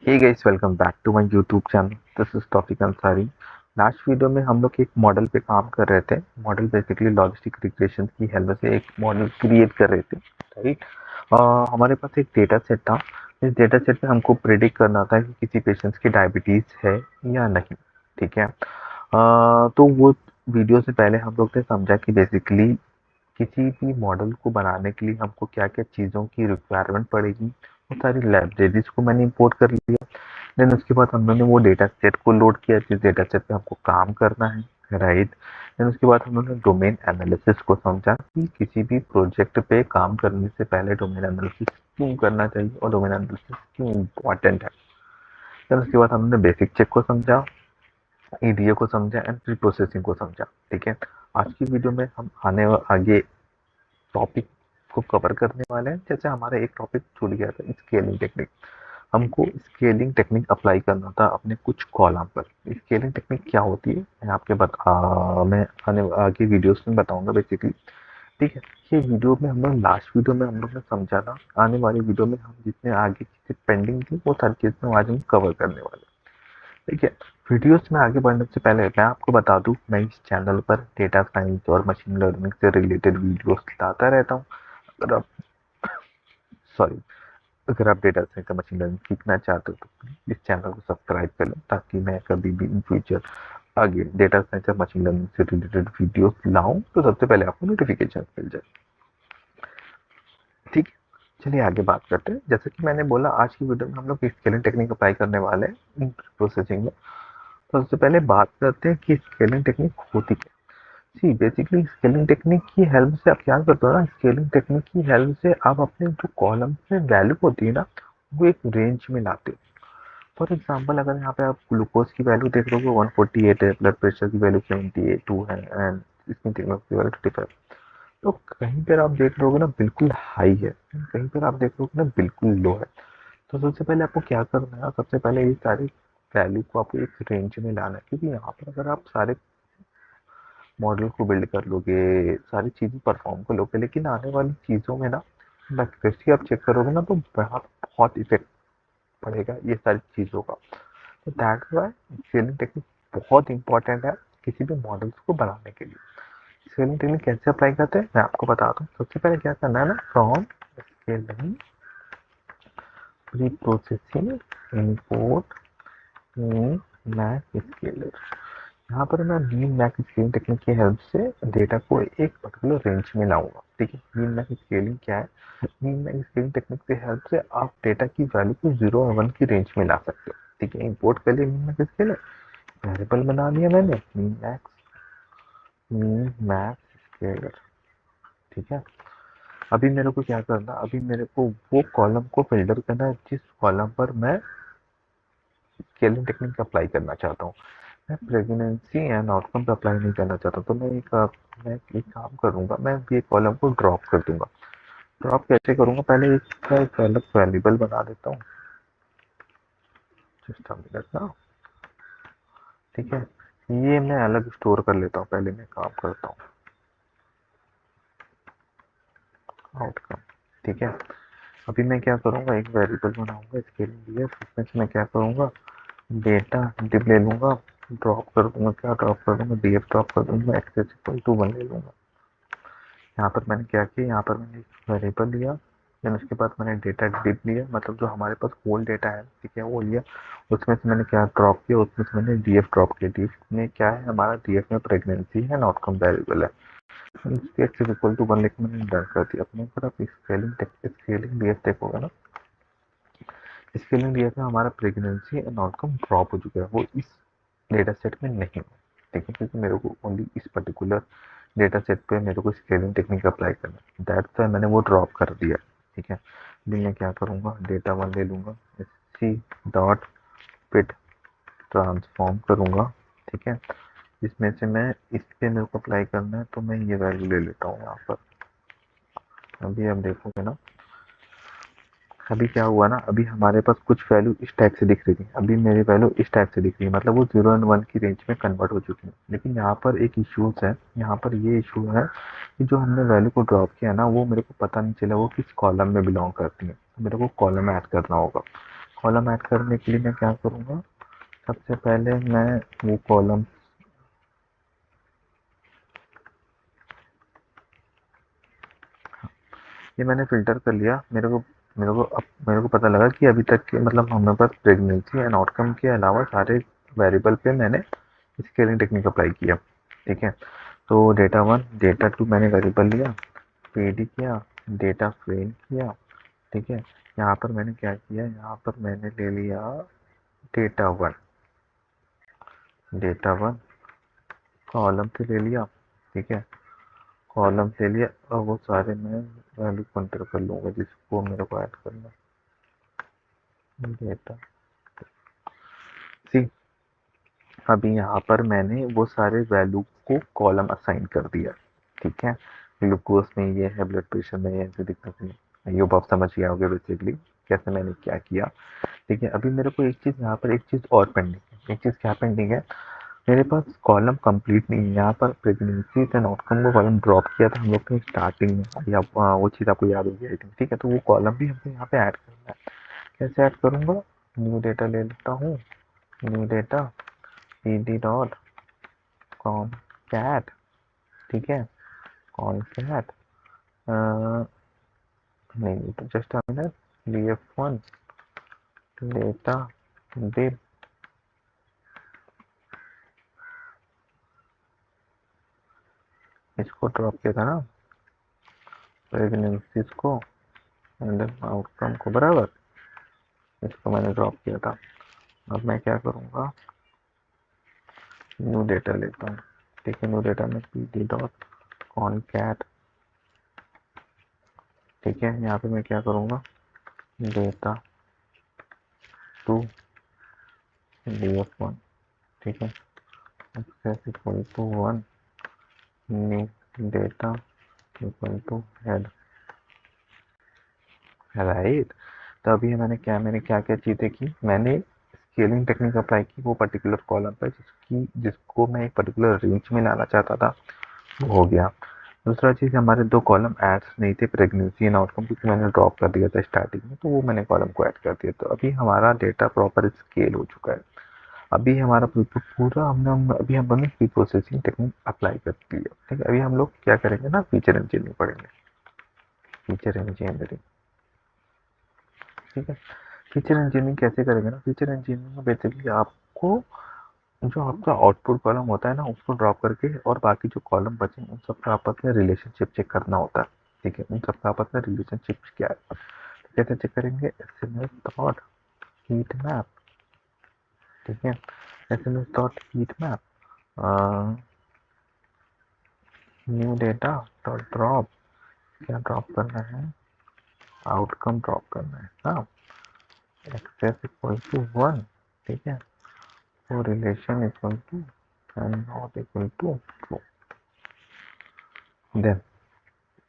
Hey guys, welcome back to my YouTube channel. This is Taufiq Ansari. Last video में हम लोग एक मॉडल पे काम कर रहे थे। मॉडल बेसिकली लॉजिस्टिक रिग्रेशन की हेल्प से एक मॉडल क्रिएट कर रहे थे, राइट। हमारे पास एक डेटा सेट था। इस डेटा सेट में हमको प्रिडिक्ट करना था कि किसी पेशेंट्स की डायबिटीज है या नहीं। ठीक है। तो वो वीडियो से पहले हम लोग ने समझा कि बेसिकली किसी भी मॉडल को बनाने के लिए हमको क्या क्या चीज़ों की रिक्वायरमेंट पड़ेगी। वो सारी लाइब्रेरीज को मैंने इंपोर्ट कर लिया। देन उसके बाद हम लोगों ने वो डेटा सेट को लोड किया, जिस डेटा सेट पे हमको काम करना है, राइट। देन उसके बाद हम लोगों ने डोमेन एनालिसिस को समझा कि किसी भी प्रोजेक्ट पे काम करने से पहले डोमेन एनालिसिस क्यों करना चाहिए और डोमेन एनालिसिस क्यों इम्पोर्टेंट है। देन उसके बाद हमने बेसिक चेक को समझा, ईडीए को समझा एंड प्री प्रोसेसिंग को समझा। ठीक है। आज की वीडियो में हम आगे टॉपिक को कवर करने वाले हैं। जैसे हमारा एक टॉपिक छूट गया था, स्केलिंग टेक्निक। हमको स्केलिंग टेक्निक अप्लाई करना था अपने कुछ कॉलम पर। स्केलिंग टेक्निक क्या होती है मैं आगे वीडियोस में बताऊंगा बेसिकली। ठीक है। ये वीडियो में हम लोग लास्ट वीडियो में हम लोग ने समझा था। आने वाली वीडियो में हम जितने आगे चीजें पेंडिंग थी वो सारी चीजें आज हम कवर करने वाले हैं। ठीक है। वीडियोस में आगे बढ़ने से पहले मैं आपको बता दूं, मैं इस चैनल पर डेटा साइंस और मशीन लर्निंग से रिलेटेड वीडियोस लाता रहता हूँ। अगर आप सॉरी अगर आप डेटा साइंस का मशीन लर्निंग सीखना चाहते हो तो प्लीज इस चैनल को सब्सक्राइब कर लें, ताकि मैं कभी भी इन फ्यूचर आगे डेटा साइंस और मशीन लर्निंग से रिलेटेड वीडियोस लाऊं तो सबसे पहले आपको नोटिफिकेशन मिल जाए। ठीक है। चलिए आगे बात करते हैं। जैसे कि मैंने बोला, आज की वीडियो में हम लोग स्केलिंग टेक्निक अप्लाई करने वाले हैं प्रोसेसिंग में। तो सबसे पहले बात करते हैं कि स्केलिंग टेक्निक होती क्या। सी बेसिकली स्केलिंग टेक्निक की हेल्प से आप क्या करते हो ना, स्केलिंग टेक्निक की हेल्प से आप अपने जो कॉलम में वैल्यू होती है ना, वो एक रेंज में लाते हो। फॉर एग्जाम्पल, अगर यहाँ पे आप ग्लूकोज की वैल्यू देख रहे हो 148 है, ब्लड प्रेशर की वैल्यू 72 है एंड स्किन थिकनेस की वैल्यू 35, तो कहीं पर आप देख रहे होगे ना बिल्कुल हाई है, कहीं पर आप देख रहे होगे ना बिल्कुल लो है। तो सबसे पहले आपको क्या करना है, सबसे पहले ये सारी वैल्यू को आपको एक रेंज में लाना है। क्योंकि यहाँ पर अगर आप सारे मॉडल को बिल्ड कर लोगे, सारी चीज़ें परफॉर्म कर लोगे, लेकिन आने वाली चीज़ों में ना एक्यूरेसी आप चेक करोगे ना तो बहुत इफेक्ट पड़ेगा ये सारी चीज़ों का। तो दैट्स व्हाई स्केलिंग टेक्निक बहुत इंपॉर्टेंट है किसी भी मॉडल्स को बनाने के लिए। स्केलिंग टेक्निक कैसे अप्लाई करते हैं मैं आपको बताता हूँ। सबसे पहले क्या करना है ना, from scaling pre processing import mean max scalar. यहाँ पर मैं मीन मैक्स स्केलिंग टेक्निक की हेल्प से डेटा को एक पर्टिकुलर रेंज में लाऊंगा। ठीक है। मीन मैक्स स्केलिंग क्या है, मीन मैक्स स्केलिंग टेक्निक की हेल्प से आप डेटा की वैल्यू को 0 और 1 की रेंज में ला सकते हो। ठीक है। इंपोर्ट कर लिया मीन मैक्स स्केलर, वेरिएबल बना लिया मैंने मीन मैक्स स्केलर। ठीक है। अभी मेरे को क्या करना, अभी मेरे को वो कॉलम को फिल्टर करना है जिस कॉलम पर मैं स्केलिंग टेक्निक अप्लाई करना चाहता हूँ। मैं प्रेगनेंसी एंड आउटकम पे अप्लाई नहीं करना चाहता, तो मैं एक काम करूंगा, मैं ये कॉलम को ड्रॉप कर दूंगा। ड्रॉप कैसे करूंगा, पहले इसका एक अलग वेरिएबल बना देता हूँ। जस्ट अ मिनट ना। ठीक है। ये मैं अलग स्टोर कर लेता हूँ, पहले मैं काम करता हूँ आउटकम। ठीक है। अभी मैं क्या करूंगा, एक वेरिएबल बनाऊंगा इसके लिए। इसमें से मैं क्या करूंगा, डेटा डिप ले लूंगा, ड्रॉप कर दूंगा। क्या ड्रॉप कर दूंगा, डीएफ ड्रॉप कर दूंगा, एक्सेस इक्वल टू 1 ले लूंगा। यहाँ पर मैंने क्या किया, यहाँ पर मैंने एक वेरिएबल लिया। देन उसके बाद मैंने डेटा डिप लिया, मतलब जो हमारे पास होल डेटा है, ठीक है, वो लिया। उसमें से मैंने क्या ड्रॉप किया, उसमें से मैंने डीएफ ड्रॉप किया। डीएफ में क्या है, हमारा डीएफ में प्रेगनेंसी है, आउटकम वेरिएबल है। इसके एक्सेस इक्वल टू 1 लेकर मैंने डन कर दिया। अपने पर आप स्केलिंग डीएफ देखोगे ना, स्केलिंग डीएफ में हमारा प्रेगनेंसी एंड आउटकम ड्रॉप हो चुका है, वो इस डेटा सेट में नहीं है। ठीक है। क्योंकि मेरे को ओनली इस पर्टिकुलर डेटा सेट पे मेरे को स्केलिंग टेक्निक अप्लाई करना है, दैट्स व्हाई मैंने वो ड्रॉप कर दिया। ठीक है। अभी मैं क्या करूँगा, डेटा 1 ले लूँगा, सी डॉट फिट ट्रांसफॉर्म करूँगा। ठीक है। इसमें से मैं इस पे मेरे को अप्लाई करना है, तो मैं ये वैल्यू ले लेता हूँ यहाँ पर। अभी आप देखोगे ना, अभी क्या हुआ ना, अभी हमारे पास कुछ वैल्यू इस टाइप से दिख रही थी, अभी मेरी वैल्यू इस टाइप से दिख रही है, मतलब वो 0 एंड 1 की रेंज में कन्वर्ट हो चुकी है। लेकिन यहाँ पर एक इश्यूज है, यहाँ पर ये इशू है कि जो हमने वैल्यू को ड्रॉप किया ना, वो मेरे को पता नहीं चला वो किस कॉलम में बिलोंग करती है, तो मेरे को कॉलम ऐड करना होगा। कॉलम ऐड करने के लिए मैं क्या करूँगा, सबसे पहले मैं वो कॉलम ये मैंने फ़िल्टर कर लिया। मेरे को पता लगा कि अभी तक के मतलब हमें पास प्रेगनेंसी एंड आउटकम के अलावा सारे वेरिएबल पे मैंने स्केलिंग टेक्निक अप्लाई किया। ठीक है, तो डेटा 1 डेटा 2 मैंने वेरिएबल लिया, पीडी किया, डेटा फ्रेम किया। ठीक है, यहाँ पर मैंने क्या किया, यहाँ पर मैंने ले लिया डेटा 1 कॉलम से ले लिया। ठीक है, कॉलम से लिया और वो सारे मैं वैल्यू कंसिडर कर लूँगा जिसको मेरे को ऐड करना डेटा सी। अभी यहाँ पर मैंने वो सारे वैल्यू को कॉलम असाइन कर दिया। ठीक है, ग्लूकोज में ये है, ब्लड प्रेशर में ये ऐसे दिक्कत नहीं, ये आप समझ गए होंगे बेसिकली कैसे मैंने क्या किया। ठीक है, अभी मेरे को एक चीज़ यहाँ पर एक चीज़ और पेंडिंग है। एक चीज़ क्या पेंडिंग है, मेरे पास कॉलम कंप्लीट नहीं है। यहाँ पर प्रेगनेंसी एंड आउटकम को कॉलम ड्रॉप किया था हम लोग ने स्टार्टिंग में, अभी आप वो चीज़ आपको याद होगी आई थिंक। ठीक है, तो वो कॉलम भी हमको यहाँ पे ऐड करना है। कैसे ऐड करूँगा, न्यू डेटा ले लेता हूँ, new data pd dot concat. ठीक है, कॉन कैट नहीं तो just a minute, df1 data डिप इसको ड्रॉप किया था ना, प्रेगनेंसीज को एंड आउटकम को, बराबर इसको मैंने ड्रॉप किया था। अब मैं क्या करूँगा, न्यू डेटा लेता हूँ। ठीक है, न्यू डेटा में pd डॉट कॉन कैट। ठीक है, यहाँ पे मैं क्या करूँगा, डेटा 2 df1। ठीक है, axis equal to 1 new data equal to head. Right, तो अभी मैंने क्या क्या चीज़ें की, मैंने स्केलिंग टेक्निक अप्लाई की वो पर्टिकुलर कॉलम पर जिसको मैं एक पर्टिकुलर रेंज में लाना चाहता था, वो हो गया। दूसरा चीज़, हमारे दो कॉलम एड्स नहीं थे, प्रेगनेंसी एंड आउटकम, क्योंकि मैंने ड्रॉप कर दिया था स्टार्टिंग में, तो वो मैंने कॉलम को ऐड कर दिया। तो अभी हमारा डेटा प्रॉपर स्केल हो चुका है। अभी हमारा पूरा अभी हमने प्री प्रोसेसिंग टेक्निक अप्लाई कर दी है। ठीक है, अभी हम लोग क्या करेंगे ना, फीचर इंजीनियरिंग पढ़ेंगे, फीचर इंजीनियरिंग। ठीक है, फीचर इंजीनियरिंग कैसे करेंगे ना, फीचर इंजीनियरिंग में बेसिकली आपको जो आपका आउटपुट कॉलम होता है ना, उसको ड्रॉप करके और बाकी जो कॉलम बचे उन सबका आपस में रिलेशनशिप चेक करना होता है। ठीक है, उन सबका आपस में रिलेशनशिप क्या है, तो कैसे चेक करेंगे, एसएमएस डॉट हीट मैप। ठीक है, SMS dot heat map new data dot drop, क्या ड्रॉप करना है, आउटकम ड्रॉप करना है ना, एक्सेस इक्वल टू 1। ठीक है, वो relation equal to and not equal to true. Then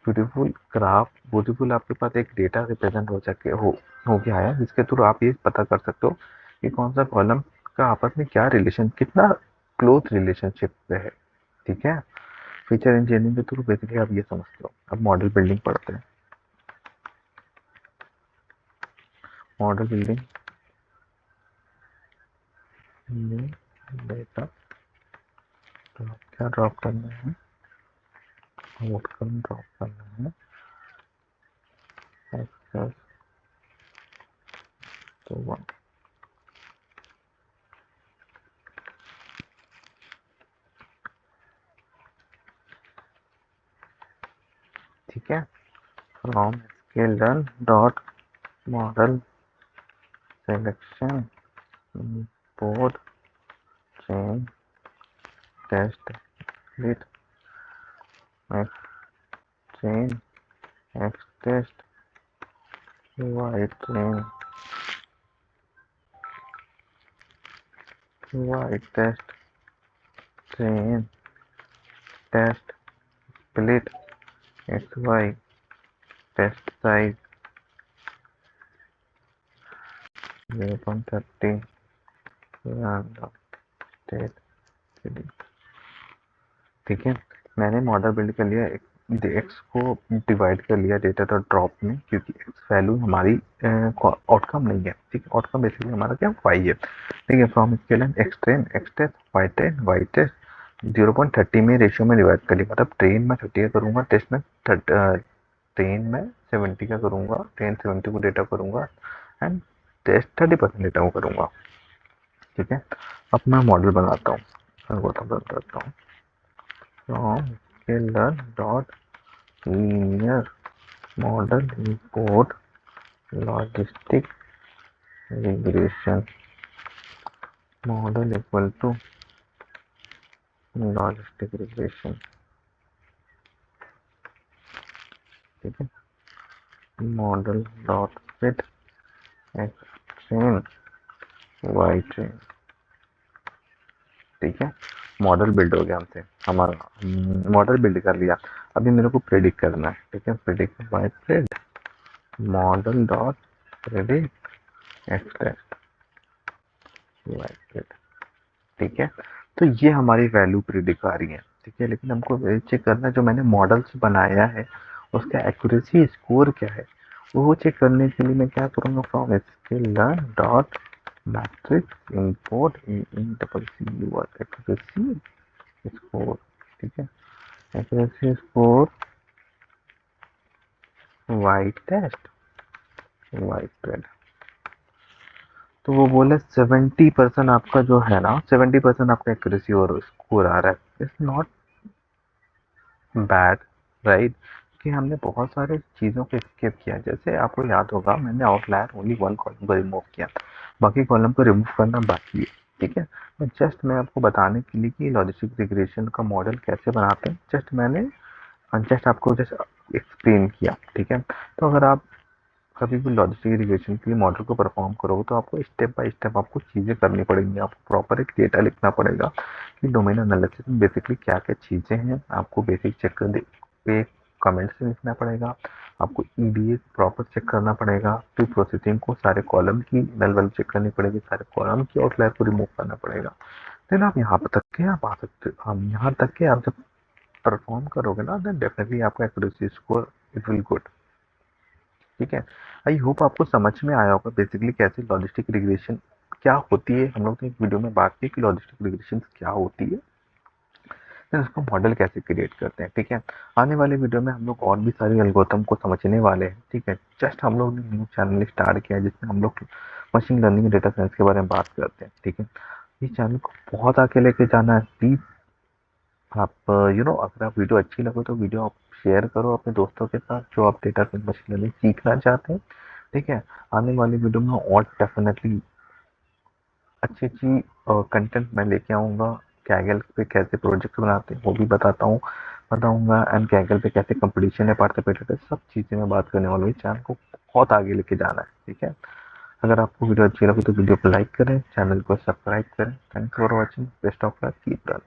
beautiful graph, beautiful आपके पास एक डेटा रिप्रेजेंट हो गया है, जिसके थ्रू आप ये पता कर सकते हो कि कौन सा कॉलम का आपस में क्या रिलेशन, कितना क्लोज रिलेशनशिप पे है। ठीक है, फीचर इंजीनियरिंग के थ्रू बेसिकली आप ये समझते हो। अब मॉडल बिल्डिंग पढ़ते हैं, मॉडल बिल्डिंग डेटा क्या ड्रॉप करना है, आउटकम ड्रॉप करना है, एक्सेस तो 1। ठीक है, from sklearn dot model selection import चेन test lit x chain x test y chain y test chain test split xy test size 0.30 random state city। ठीक है, मैंने मॉडल बिल्ड कर लिया। एक्स को डिवाइड कर लिया डेटा डॉट ड्रॉप में, क्योंकि एक्स वैल्यू हमारी आउटकम नहीं है, ठीक है। आउटकम बेसिकली हमारा क्या वाई है, ठीक है। From scale X train X test Y test 0.30 में रेशियो में डिवाइड कर लिया, मतलब ट्रेन में 30 का करूँगा, टेस्ट में ट्रेन में 70 का करूँगा, ट्रेन 70 को डेटा करूँगा एंड टेस्ट 30% डेटा को करूँगा, ठीक है। अब मैं मॉडल बनाता हूँ, बताता हूँ from sklearn dot linear model import logistic regression model equal to logistic regression, ठीक है। Model dot fit X train Y train, ठीक है। मॉडल बिल्ड हो गया हमसे, हमारा मॉडल बिल्ड कर लिया। अभी मेरे को प्रेडिक्ट करना है, ठीक है। Predict by pred model dot predict X test Y pred, ठीक है। तो ये हमारी वैल्यू प्रिडिक्ट आ रही है, ठीक है। लेकिन हमको चेक करना है जो मैंने मॉडल्स बनाया है उसका एक्यूरेसी स्कोर क्या है, वो चेक करने के लिए मैं क्या करूँगा, from sklearn dot metrics import in double C U accuracy score, ठीक है। Accuracy score Y test Y pred, तो वो बोले 70% आपका जो है ना, 70% आपका एक्यूरेसी और स्कोर आ रहा है। It's not bad, right. कि हमने बहुत सारे चीज़ों को स्किप किया, जैसे आपको याद होगा मैंने आउटलायर ओनली वन कॉलम को रिमूव किया, बाकी कॉलम को रिमूव करना बाकी है, ठीक है। मैं आपको बताने के लिए कि लॉजिस्टिक रिग्रेशन का मॉडल कैसे बनाते हैं, जस्ट आपको जस्ट एक्सप्लेन किया, ठीक है। तो अगर आप कभी भी लॉजिस्टिक रिग्रेशन के लिए मॉडल को परफॉर्म करोगे तो आपको स्टेप बाय स्टेप आपको चीज़ें करनी पड़ेंगी, आपको प्रॉपर एक डेटा लिखना पड़ेगा कि डोमेन एनालिसिस में बेसिकली क्या क्या चीज़ें हैं, आपको बेसिक चेक कर दे पे कमेंट से लिखना पड़ेगा, आपको ईडीए प्रॉपर चेक करना पड़ेगा, फिर प्रोसेसिंग को सारे कॉलम की नल वैल्यू चेक करनी पड़ेगी, सारे कॉलम की आउटलायर को रिमूव करना पड़ेगा। देन आप यहाँ तक के आप आ सकते हो, हम यहाँ तक के आप जब परफॉर्म करोगे ना, देन डेफिनेटली आपका accuracy score it will good, ठीक है। आई होप आपको समझ में आया होगा बेसिकली कैसे लॉजिस्टिक रिग्रेशन क्या होती है। हम लोग ने एक वीडियो में बात की कि लॉजिस्टिक रिग्रेशन क्या होती है, फिर उसको मॉडल कैसे क्रिएट करते हैं, ठीक है। आने वाले वीडियो में हम लोग और भी सारे एल्गोरिथम को समझने वाले हैं, ठीक है। जस्ट हम लोग ने न्यू चैनल स्टार्ट किया है जिसमें हम लोग मशीन लर्निंग डेटा साइंस के बारे में बात करते हैं, ठीक है। इस चैनल को बहुत आगे लेके जाना है, प्लीज आप अगर आप वीडियो अच्छी लगे तो वीडियो आप शेयर करो अपने दोस्तों के साथ जो आप डेटा साइंस मशीन लर्निंग सीखना चाहते हैं, ठीक है। आने वाली वीडियो में और डेफिनेटली अच्छी अच्छी कंटेंट मैं लेके आऊँगा। कैगल पे कैसे प्रोजेक्ट बनाते हैं वो भी बताऊँगा एंड कैगल पे कैसे कंपटीशन है पार्टिसिपेट है, सब चीज़ें मैं बात करने वाला हूँ। इस चैनल को बहुत आगे लेके जाना है, ठीक है। अगर आपको वीडियो अच्छी लगी तो वीडियो को लाइक करें, चैनल को सब्सक्राइब करें। Thanks for watching, best of luck, keep running.